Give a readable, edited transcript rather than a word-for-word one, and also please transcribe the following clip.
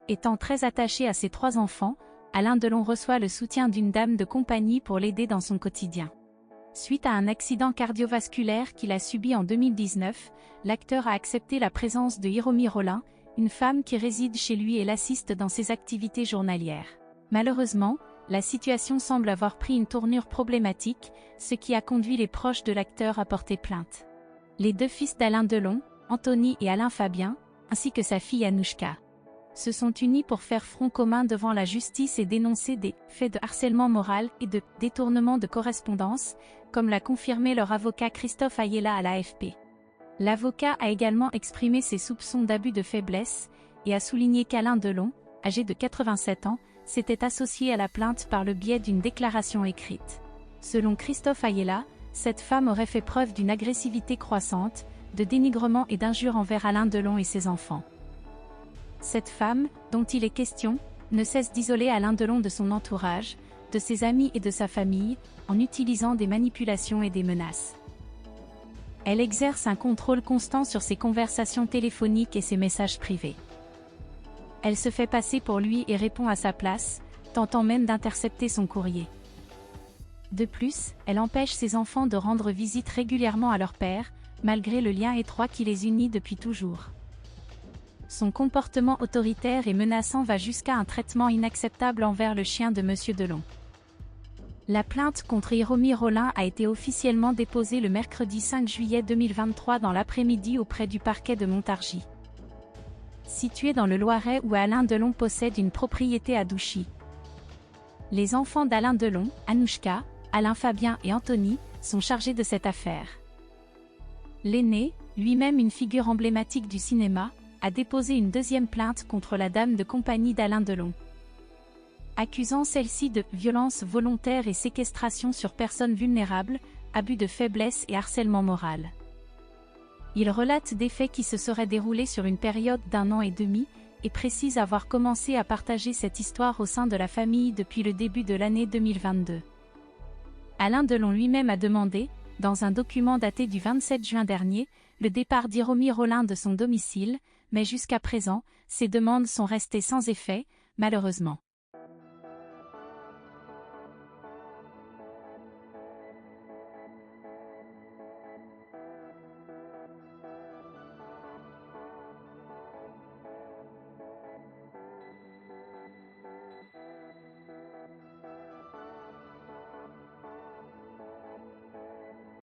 Étant très attaché à ses 3 enfants, Alain Delon reçoit le soutien d'une dame de compagnie pour l'aider dans son quotidien. Suite à un accident cardiovasculaire qu'il a subi en 2019, l'acteur a accepté la présence de Hiromi Rollin, une femme qui réside chez lui et l'assiste dans ses activités journalières. Malheureusement, la situation semble avoir pris une tournure problématique, ce qui a conduit les proches de l'acteur à porter plainte. Les 2 fils d'Alain Delon, Anthony et Alain Fabien, ainsi que sa fille Anouchka, se sont unis pour faire front commun devant la justice et dénoncer des faits de harcèlement moral et de détournement de correspondance, comme l'a confirmé leur avocat Christophe Ayala à l'AFP. L'avocat a également exprimé ses soupçons d'abus de faiblesse et a souligné qu'Alain Delon, âgé de 87 ans, s'était associé à la plainte par le biais d'une déclaration écrite. Selon Christophe Ayala, cette femme aurait fait preuve d'une agressivité croissante, de dénigrement et d'injures envers Alain Delon et ses enfants. Cette femme, dont il est question, ne cesse d'isoler Alain Delon de son entourage, de ses amis et de sa famille, en utilisant des manipulations et des menaces. Elle exerce un contrôle constant sur ses conversations téléphoniques et ses messages privés. Elle se fait passer pour lui et répond à sa place, tentant même d'intercepter son courrier. De plus, elle empêche ses enfants de rendre visite régulièrement à leur père, malgré le lien étroit qui les unit depuis toujours. Son comportement autoritaire et menaçant va jusqu'à un traitement inacceptable envers le chien de Monsieur Delon. La plainte contre Hiromi Rollin a été officiellement déposée le mercredi 5 juillet 2023 dans l'après-midi auprès du parquet de Montargis, situé dans le Loiret où Alain Delon possède une propriété à Douchy. Les enfants d'Alain Delon, Anouchka, Alain Fabien et Anthony, sont chargés de cette affaire. L'aîné, lui-même une figure emblématique du cinéma, a déposé une 2e plainte contre la dame de compagnie d'Alain Delon, accusant celle-ci de violence volontaire et séquestration sur personnes vulnérables, abus de faiblesse et harcèlement moral. Il relate des faits qui se seraient déroulés sur une période d'1 an et demi, et précise avoir commencé à partager cette histoire au sein de la famille depuis le début de l'année 2022. Alain Delon lui-même a demandé, dans un document daté du 27 juin dernier, le départ d'Hiromi Rollin de son domicile, mais jusqu'à présent, ces demandes sont restées sans effet, malheureusement.